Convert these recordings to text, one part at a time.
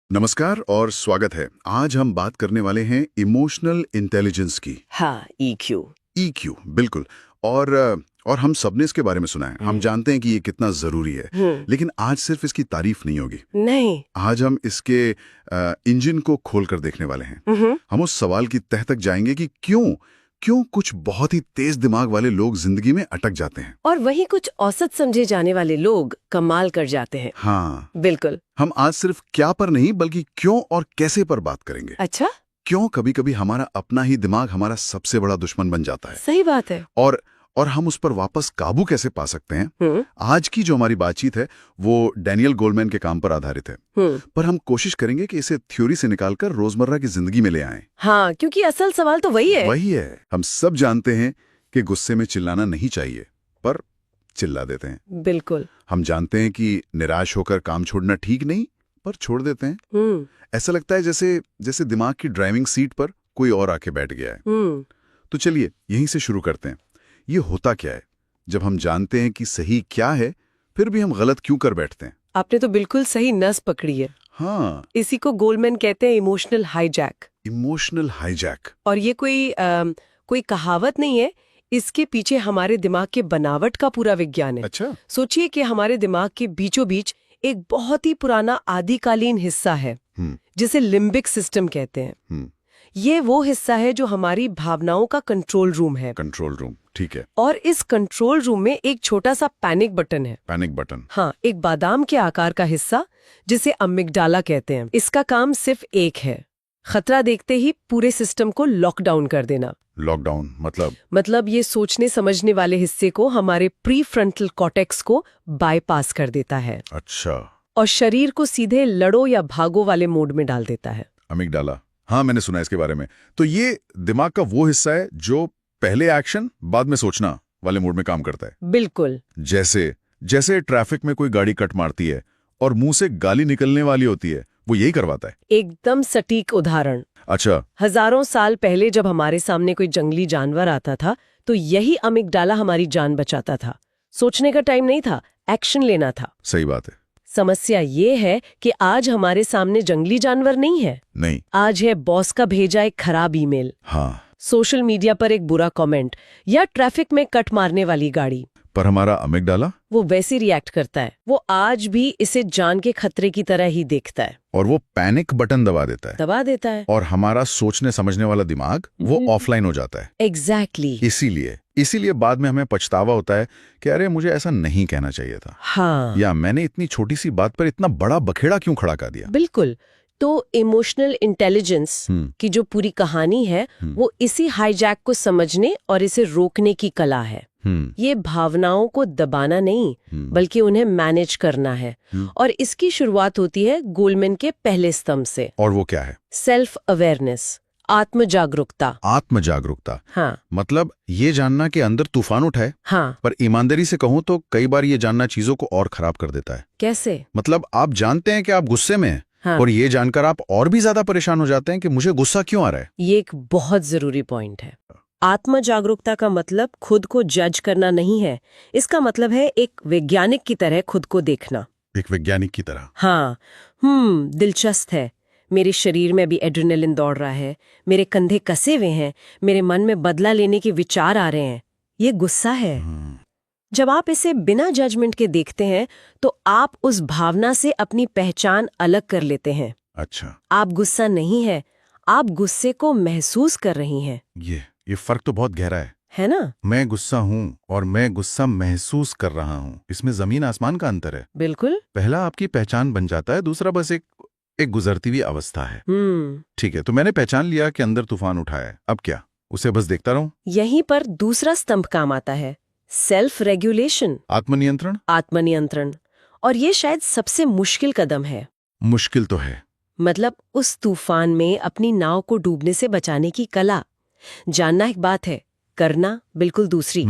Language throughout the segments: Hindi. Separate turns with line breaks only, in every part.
नमस्कार और स्वागत है। आज हम बात करने वाले हैं इमोशनल इंटेलिजेंस की।
हाँ, EQ।
ईक्यू, बिल्कुल। और हम सबने इसके बारे में सुना है। हम जानते हैं कि ये कितना जरूरी है, लेकिन आज सिर्फ इसकी तारीफ नहीं होगी।
नहीं।
आज हम इसके इंजन को खोल कर देखने वाले हैं। हम उस सवाल की तह तक जाएंगे कि क्यों कुछ बहुत ही तेज दिमाग वाले लोग जिंदगी में अटक जाते हैं
और वहीं कुछ औसत समझे जाने वाले लोग कमाल कर जाते हैं।
हाँ,
बिल्कुल।
हम आज सिर्फ क्या पर नहीं बल्कि क्यों और कैसे पर बात करेंगे।
अच्छा।
क्यों कभी कभी हमारा अपना ही दिमाग हमारा सबसे बड़ा दुश्मन बन जाता है।
सही बात है।
और हम उस पर वापस काबू कैसे पा सकते हैं। आज की जो हमारी बातचीत है वो डैनियल गोलमैन के काम पर आधारित है, पर हम कोशिश करेंगे कि इसे थ्योरी से निकालकर रोजमर्रा की जिंदगी में ले आएं।
हाँ, क्योंकि असल सवाल तो वही है।
हम सब जानते हैं कि गुस्से में चिल्लाना नहीं चाहिए, पर चिल्ला देते हैं।
बिल्कुल।
हम जानते हैं कि निराश होकर काम छोड़ना ठीक नहीं, पर छोड़ देते हैं। ऐसा लगता है जैसे दिमाग की ड्राइविंग सीट पर कोई और आके बैठ गया है। तो चलिए यहीं से शुरू करते हैं। ये होता क्या है जब हम जानते हैं कि सही क्या है, फिर भी हम गलत क्यों कर बैठते हैं।
आपने तो बिल्कुल सही नस पकड़ी है।
हाँ,
इसी को गोलमैन कहते हैं इमोशनल हाईजैक।
Emotional hijack.
और ये कोई कहावत नहीं है। इसके पीछे हमारे दिमाग के बनावट का पूरा विज्ञान है।
अच्छा।
सोचिए कि हमारे दिमाग के बीचों बीच एक बहुत ही पुराना आदिकालीन हिस्सा है जिसे लिम्बिक सिस्टम कहते हैं। ये वो हिस्सा है जो हमारी भावनाओं का कंट्रोल रूम है।
कंट्रोल रूम, ठीक है।
और इस कंट्रोल रूम में एक छोटा सा पैनिक बटन है।
Panic button.
हाँ, एक बादाम के आकार का हिस्सा जिसे अमिगडाला कहते हैं। इसका काम सिर्फ एक है, खतरा देखते ही पूरे सिस्टम को लॉकडाउन कर देना।
लॉकडाउन
मतलब ये सोचने समझने वाले हिस्से को, हमारे प्री फ्रंटल कॉर्टेक्स को बाईपास कर देता है।
अच्छा।
और शरीर को सीधे लड़ो या भागो वाले मोड में डाल देता है।
अमिगडाला, हाँ मैंने सुना है इसके बारे में। तो ये दिमाग का वो हिस्सा है जो पहले एक्शन बाद में सोचना वाले मोड में काम करता है।
बिल्कुल।
जैसे ट्रैफिक में कोई गाड़ी कट मारती है और मुंह से गाली निकलने वाली होती है, वो यही करवाता है।
एकदम सटीक उदाहरण।
अच्छा।
हजारों साल पहले जब हमारे सामने कोई जंगली जानवर आता था तो यही अमिगडाला हमारी जान बचाता था। सोचने का टाइम नहीं था, एक्शन लेना था।
सही बात है।
समस्या ये है कि आज हमारे सामने जंगली जानवर नहीं है।
नहीं,
आज है बॉस का भेजा एक खराब ईमेल,
हाँ,
सोशल मीडिया पर एक बुरा कमेंट या ट्रैफिक में कट मारने वाली गाड़ी।
पर हमारा अमिगडाला
वो वैसे रिएक्ट करता है। वो आज भी इसे जान के खतरे की तरह ही देखता है
और वो पैनिक बटन दबा देता है और हमारा सोचने समझने वाला दिमाग वो ऑफलाइन हो जाता है।
एग्जैक्टली।
इसीलिए बाद में हमें पछतावा होता है कि अरे मुझे ऐसा नहीं कहना चाहिए था।
हाँ,
या मैंने इतनी छोटी सी बात पर इतना बड़ा बखेड़ा क्यों खड़ा कर दिया।
बिल्कुल। तो इमोशनल इंटेलिजेंस की जो पूरी कहानी है वो इसी हाईजैक को समझने और इसे रोकने की कला है। ये भावनाओं को दबाना नहीं बल्कि उन्हें मैनेज करना है। और इसकी शुरुआत होती है गोलमैन के पहले स्तंभ से।
और वो क्या है?
सेल्फ अवेयरनेस, आत्म जागरूकता। हाँ,
मतलब ये जानना कि अंदर तूफान उठा है।
हाँ।
पर ईमानदारी से कहूँ तो कई बार ये जानना चीजों को और खराब कर देता है।
कैसे?
मतलब आप जानते हैं कि आप गुस्से में हैं,
हाँ।
और ये जानकर आप और भी ज्यादा परेशान हो जाते हैं कि मुझे गुस्सा क्यों आ रहा है।
ये एक बहुत जरूरी पॉइंट है। आत्म जागरूकता का मतलब खुद को जज करना नहीं है। इसका मतलब है एक वैज्ञानिक की तरह खुद को देखना।
एक वैज्ञानिक की तरह?
हाँ। दिलचस्प है। मेरे शरीर में भी एड्रेनलिन दौड़ रहा है, मेरे कंधे कसे हुए हैं, मेरे मन में बदला लेने के विचार आ रहे हैं। ये गुस्सा है। जब आप इसे बिना जजमेंट के देखते हैं तो आप उस भावना से अपनी पहचान अलग कर लेते हैं।
अच्छा।
आप गुस्सा नहीं है, आप गुस्से को महसूस कर रही हैं।
ये फर्क तो बहुत गहरा
है ना?
मैं गुस्सा हूँ और मैं गुस्सा महसूस कर रहा हूँ, इसमें जमीन आसमान का अंतर है।
बिल्कुल।
पहला आपकी पहचान बन जाता है, दूसरा बस एक गुजरती हुई अवस्था है। ठीक है, तो मैंने पहचान लिया कि अंदर तूफान उठा है, अब क्या? उसे बस देखता रहूं?
यहीं पर दूसरा स्तंभ काम आता है, सेल्फ रेगुलेशन, आत्मनियंत्रण। और ये शायद सबसे मुश्किल कदम है।
मुश्किल तो है।
मतलब उस तूफान में अपनी नाव को डूबने से बचाने की कला। जानना एक बात है, करना बिल्कुल दूसरी।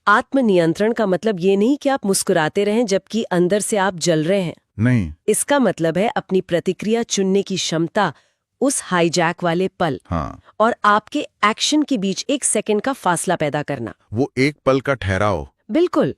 आत्मनियंत्रण का मतलब ये नहीं कि आप मुस्कुराते रहें जबकि अंदर से आप जल रहे हैं।
नहीं,
इसका मतलब है अपनी प्रतिक्रिया चुनने की क्षमता उस हाईजैक वाले पल,
हाँ,
और आपके एक्शन के बीच एक सेकंड का फासला पैदा करना।
वो एक पल का ठहराव।
बिल्कुल।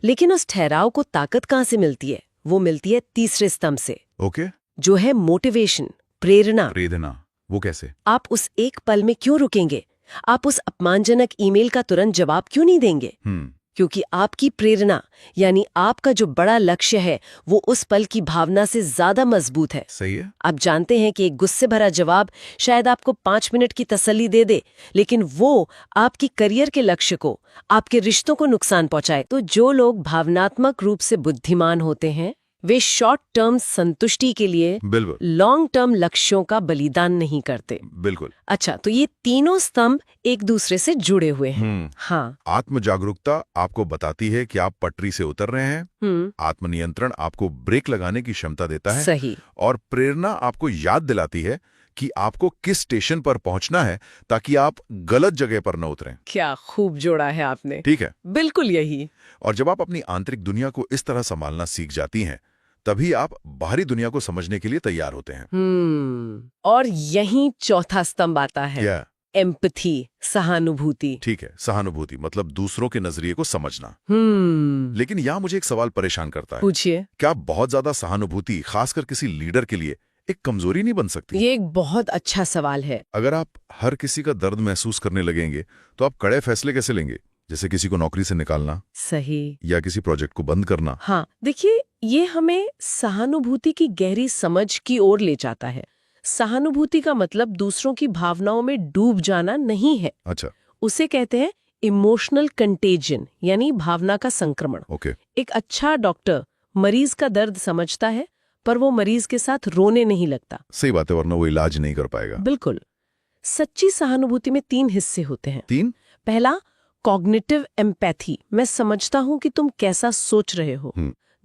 लेकिन उस ठहराव को ताकत कहाँ से मिलती है? वो मिलती है तीसरे स्तंभ से।
ओके।
जो है मोटिवेशन, प्रेरणा।
प्रेरणा, वो कैसे?
आप उस एक पल में क्यों रुकेंगे? आप उस अपमानजनक ईमेल का तुरंत जवाब क्यों नहीं देंगे? क्योंकि आपकी प्रेरणा यानी आपका जो बड़ा लक्ष्य है वो उस पल की भावना से ज्यादा मजबूत है।
सही है।
आप जानते हैं कि एक गुस्से भरा जवाब शायद आपको 5 मिनट की तसल्ली दे दे, लेकिन वो आपकी करियर के लक्ष्य को, आपके रिश्तों को नुकसान पहुंचाए। तो जो लोग भावनात्मक रूप से बुद्धिमान होते हैं वे शॉर्ट टर्म संतुष्टि के लिए
बिल्कुल
लॉन्ग टर्म लक्ष्यों का बलिदान नहीं करते।
बिल्कुल।
अच्छा, तो ये तीनों स्तंभ एक दूसरे से जुड़े हुए हैं। हाँ।
आत्म जागरूकता आपको बताती है कि आप पटरी से उतर रहे हैं। आत्मनियंत्रण आपको ब्रेक लगाने की क्षमता देता है।
सही।
और प्रेरणा आपको याद दिलाती है कि आपको किस स्टेशन पर पहुंचना है ताकि आप गलत जगह पर न उतरें।
क्या खूब जोड़ा है आपने।
ठीक है,
बिल्कुल यही।
और जब आप अपनी आंतरिक दुनिया को इस तरह संभालना सीख जाती हैं, तभी आप बाहरी दुनिया को समझने के लिए तैयार होते हैं।
और यहीं चौथा स्तंभ आता है।
क्या?
एम्पैथी, सहानुभूति।
ठीक है, सहानुभूति मतलब दूसरों के नजरिए को समझना। लेकिन यहाँ मुझे एक सवाल परेशान करता है।
पूछिए।
क्या बहुत ज्यादा सहानुभूति खासकर किसी लीडर के लिए एक कमजोरी नहीं बन सकती?
ये एक बहुत अच्छा सवाल है।
अगर आप हर किसी का दर्द महसूस करने लगेंगे तो आप कड़े फैसले कैसे लेंगे, जैसे किसी को नौकरी से निकालना।
सही।
या किसी प्रोजेक्ट को बंद करना।
हाँ, देखिए ये हमें सहानुभूति की गहरी समझ की ओर ले जाता है। सहानुभूति का मतलब दूसरों की भावनाओं में डूब जाना नहीं है।
अच्छा।
उसे कहते हैं इमोशनल कंटेजियन, यानी भावना का संक्रमण।
ओके।
एक अच्छा डॉक्टर मरीज का दर्द समझता है पर वो मरीज के साथ रोने नहीं लगता।
सही बात है, वरना वो इलाज नहीं कर पाएगा।
बिल्कुल। सच्ची सहानुभूति में 3 हिस्से होते हैं।
3?
पहला, कॉग्निटिव एम्पैथी, मैं समझता हूं कि तुम कैसा सोच रहे हो।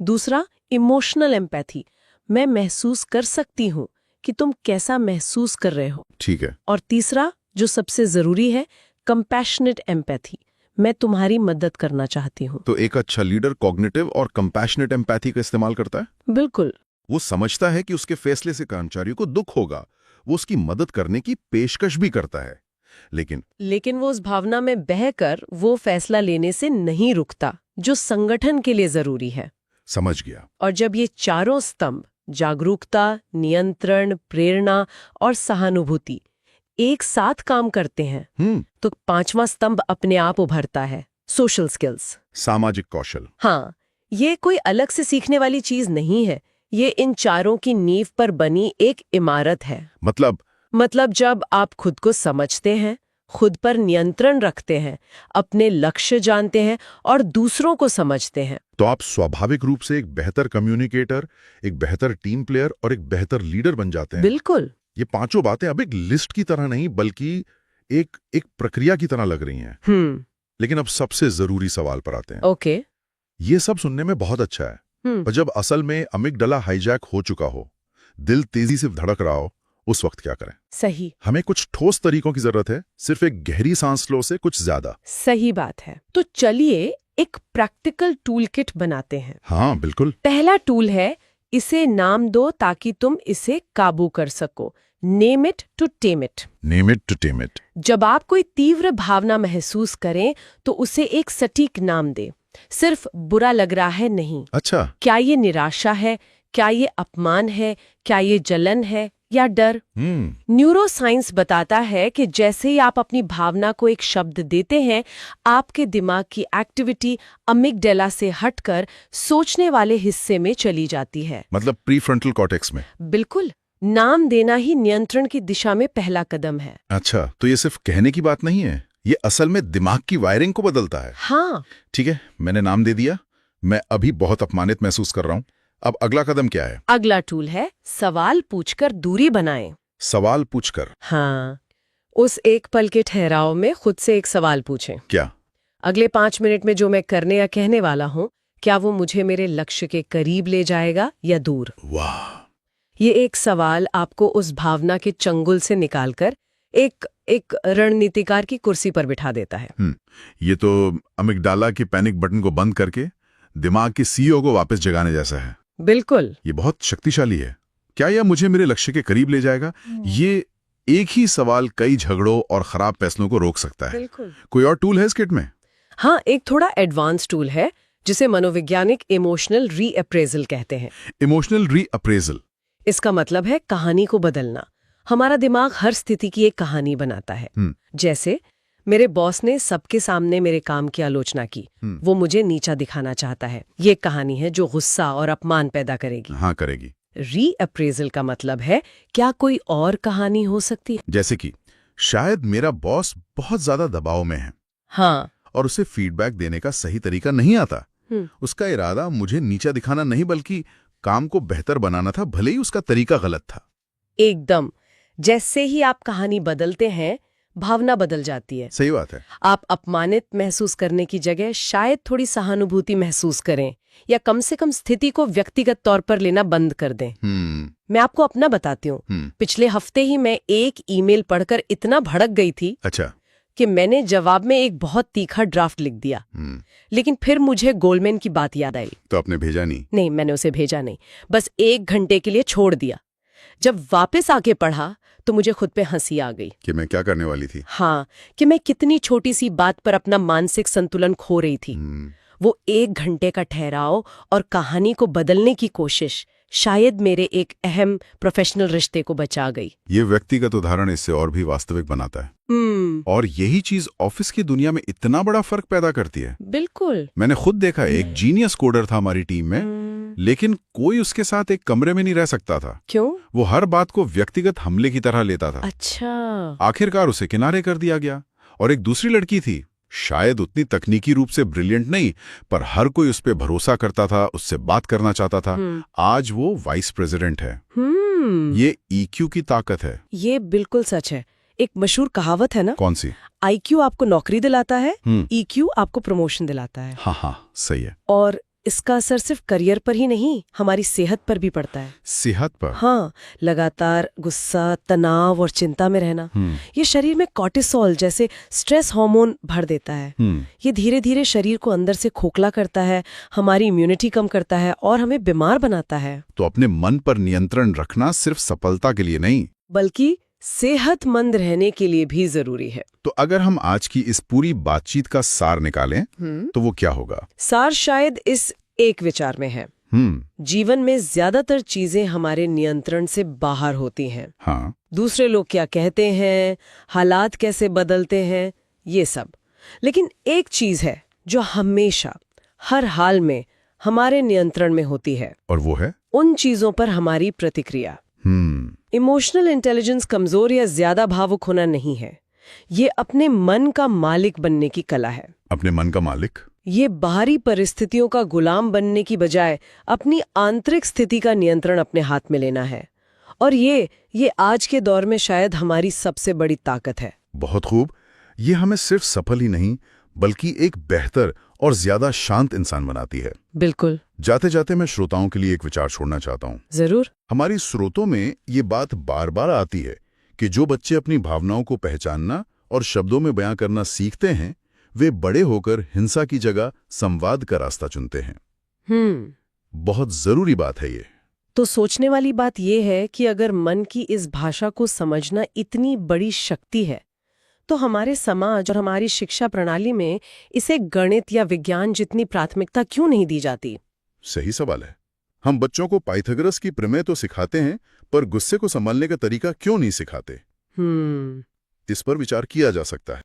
दूसरा, इमोशनल एम्पैथी, मैं महसूस कर सकती हूं कि तुम कैसा महसूस कर रहे हो।
ठीक है।
और तीसरा, जो सबसे जरूरी है, कंपैशनेट एम्पैथी, मैं तुम्हारी मदद करना चाहती हूं।
तो एक अच्छा लीडर कॉग्निटिव और कंपैशनेट एम्पैथी का इस्तेमाल करता है?
बिल्कुल।
वो समझता है कि उसके फैसले से कर्मचारियों को दुख होगा, वो उसकी मदद करने की पेशकश भी करता है, लेकिन
वो उस भावना में बहकर वो फैसला लेने से नहीं रुकता जो संगठन के लिए जरूरी है।
समझ गया।
और जब ये चारों स्तंभ, जागरूकता, नियंत्रण, प्रेरणा और सहानुभूति, एक साथ काम करते हैं तो 5वां स्तंभ अपने आप उभरता है, सोशल स्किल्स,
सामाजिक कौशल।
हाँ, ये कोई अलग से सीखने वाली चीज नहीं है, ये इन चारों की नींव पर बनी एक इमारत है। मतलब जब आप खुद को समझते हैं, खुद पर नियंत्रण रखते हैं, अपने लक्ष्य जानते हैं और दूसरों को समझते हैं,
तो आप स्वाभाविक रूप से एक बेहतर कम्युनिकेटर, एक बेहतर टीम प्लेयर और एक बेहतर लीडर बन जाते हैं।
बिल्कुल।
ये 5 बातें अब एक लिस्ट की तरह नहीं बल्कि एक प्रक्रिया की तरह लग रही हैं। लेकिन अब सबसे जरूरी सवाल पर आते हैं।
ओके।
ये सब सुनने में बहुत अच्छा है, पर जब असल में अमिगडाला हाईजैक हो चुका हो, दिल तेजी से धड़क रहा हो, उस वक्त क्या करें?
सही।
हमें कुछ ठोस तरीकों की जरूरत है, सिर्फ एक गहरी सांस लो से कुछ ज्यादा।
सही बात है। तो चलिए एक प्रैक्टिकल टूल किट बनाते हैं।
हाँ बिल्कुल।
पहला टूल है, इसे नाम दो ताकि तुम इसे काबू कर सको। Name it to tame it.
Name it to tame it.
जब आप कोई तीव्र भावना महसूस करें तो उसे एक सटीक नाम दे। सिर्फ बुरा लग रहा है नहीं।
अच्छा।
क्या ये निराशा है, क्या ये अपमान है, क्या ये जलन है या डर? न्यूरोसाइंस बताता है कि जैसे ही आप अपनी भावना को एक शब्द देते हैं, आपके दिमाग की एक्टिविटी अमिगडाला से हटकर सोचने वाले हिस्से में चली जाती है,
मतलब प्रीफ्रंटल कॉर्टेक्स में।
बिल्कुल। नाम देना ही नियंत्रण की दिशा में पहला कदम है।
अच्छा, तो ये सिर्फ कहने की बात नहीं है, ये असल में दिमाग की वायरिंग को बदलता है।
हाँ।
ठीक है, मैंने नाम दे दिया, मैं अभी बहुत अपमानित महसूस कर रहा हूं। अब अगला कदम क्या है?
अगला टूल है, सवाल पूछकर दूरी बनाएं।
सवाल पूछकर?
हाँ, उस एक पल के ठहराव में खुद से एक सवाल पूछें।
क्या?
अगले 5 मिनट में जो मैं करने या कहने वाला हूँ, क्या वो मुझे मेरे लक्ष्य के करीब ले जाएगा या दूर?
वाह!
ये एक सवाल आपको उस भावना के चंगुल से निकालकर एक रणनीतिकार की कुर्सी पर बिठा देता है।
ये तो अमिगडाला की पैनिक बटन को बंद करके दिमाग की सीईओ को वापस जगाने जैसा है।
बिल्कुल।
ये बहुत शक्तिशाली है। क्या यह मुझे मेरे लक्ष्य के करीब ले जाएगा? ये एक ही सवाल कई झगड़ों और खराब फैसलों को रोक सकता है।
बिल्कुल।
कोई और टूल है इस किट में?
हाँ, एक थोड़ा एडवांस टूल है जिसे मनोवैज्ञानिक इमोशनल रीअप्रेजल कहते हैं।
इमोशनल रीअप्रेजल?
इसका मतलब है कहानी को बदलना। हमारा दिमाग हर स्थिति की एक कहानी बनाता है। जैसे मेरे बॉस ने सबके सामने मेरे काम की आलोचना की, वो मुझे नीचा दिखाना चाहता है। ये कहानी है जो गुस्सा और अपमान पैदा करेगी।
हाँ, करेगी।
रीअप्रेजल का मतलब है क्या कोई और कहानी हो सकती है?
जैसे कि शायद मेरा बॉस बहुत ज्यादा दबाव में है।
हाँ।
और उसे फीडबैक देने का सही तरीका नहीं आता। उसका इरादा मुझे नीचा दिखाना नहीं बल्कि काम को बेहतर बनाना था, भले ही उसका तरीका गलत था।
एकदम। जैसे ही आप कहानी बदलते हैं, भावना बदल जाती है।
सही बात है।
आप अपमानित महसूस करने की जगह शायद थोड़ी सहानुभूति महसूस करें, या कम से कम स्थिति को व्यक्तिगत तौर पर लेना बंद कर दें। मैं आपको अपना बताती हूँ। पिछले हफ्ते ही मैं एक ईमेल पढ़कर इतना भड़क गई थी।
अच्छा।
कि मैंने जवाब में एक बहुत तीखा ड्राफ्ट लिख दिया। लेकिन फिर मुझे गोल्डमैन की बात याद आई।
तो आपने भेजा नहीं?
नहीं, मैंने उसे भेजा नहीं, बस 1 घंटे के लिए छोड़ दिया। जब वापस आके पढ़ा तो मुझे खुद पे हंसी आ गई
कि मैं क्या करने वाली थी।
हाँ, कि मैं कितनी छोटी सी बात पर अपना मानसिक संतुलन खो रही थी। वो 1 घंटे का ठहराव और कहानी को बदलने की कोशिश शायद मेरे एक अहम प्रोफेशनल रिश्ते को बचा गई।
ये व्यक्तिगत उदाहरण इससे और भी वास्तविक बनाता है। और यही चीज ऑफिस की दुनिया में इतना बड़ा फर्क पैदा करती है।
बिल्कुल।
मैंने खुद देखा, एक जीनियस कोडर था हमारी टीम में, लेकिन कोई उसके साथ एक कमरे में नहीं रह सकता था।
क्यों? वो
हर बात को व्यक्तिगत हमले की तरह लेता था।
अच्छा।
आखिरकार उसे किनारे कर दिया गया। और एक दूसरी लड़की थी, शायद उतनी तकनीकी रूप से ब्रिलियंट नहीं, पर हर कोई उस पर भरोसा करता था, उससे बात करना चाहता था। आज वो वाइस प्रेसिडेंट है। ये ईक्यू की ताकत है।
ये बिल्कुल सच है। एक मशहूर कहावत है ना।
कौन सी?
IQ आपको नौकरी दिलाता है, EQ आपको प्रमोशन दिलाता है।
हाँ, सही है।
और इसका असर सिर्फ करियर पर ही नहीं, हमारी सेहत पर भी पड़ता है।
सेहत पर?
हाँ, लगातार गुस्सा, तनाव और चिंता में रहना, ये शरीर में कॉर्टिसोल जैसे स्ट्रेस हार्मोन भर देता है। ये धीरे धीरे शरीर को अंदर से खोखला करता है, हमारी इम्यूनिटी कम करता है और हमें बीमार बनाता है।
तो अपने मन पर नियंत्रण रखना सिर्फ सफलता के लिए नहीं,
बल्कि सेहतमंद रहने के लिए भी जरूरी है।
तो अगर हम आज की इस पूरी बातचीत का सार निकालें तो वो क्या होगा?
सार शायद इस एक विचार में है। जीवन में ज्यादातर चीजें हमारे नियंत्रण से बाहर होती हैं।
हाँ।
दूसरे लोग क्या कहते हैं, हालात कैसे बदलते हैं, ये सब। लेकिन एक चीज है जो हमेशा, हर हाल में हमारे नियंत्रण में होती है,
और वो है
उन चीजों पर हमारी प्रतिक्रिया। इमोशनल इंटेलिजेंस कमजोर या ज्यादा भावुक होना नहीं है, ये अपने मन का मालिक बनने की कला है।
अपने मन का मालिक?
ये बाहरी परिस्थितियों का गुलाम बनने की बजाय अपनी आंतरिक स्थिति का नियंत्रण अपने हाथ में लेना है। और ये आज के दौर में शायद हमारी सबसे बड़ी ताकत है।
बहुत खूब। ये हमें सिर्फ सफल ही नहीं बल्कि एक बेहतर और ज्यादा शांत इंसान बनाती है।
बिल्कुल।
जाते जाते मैं श्रोताओं के लिए एक विचार छोड़ना चाहता हूँ।
जरूर।
हमारी स्रोतों में ये बात बार बार आती है कि जो बच्चे अपनी भावनाओं को पहचानना और शब्दों में बयां करना सीखते हैं, वे बड़े होकर हिंसा की जगह संवाद का रास्ता चुनते हैं। बहुत जरूरी बात है ये।
तो सोचने वाली बात यह है कि अगर मन की इस भाषा को समझना इतनी बड़ी शक्ति है, तो हमारे समाज और हमारी शिक्षा प्रणाली में इसे गणित या विज्ञान जितनी प्राथमिकता क्यों नहीं दी जाती?
सही सवाल है। हम बच्चों को पाइथागोरस की प्रमेय तो सिखाते हैं, पर गुस्से को संभालने का तरीका क्यों नहीं सिखाते? इस पर विचार किया जा सकता है।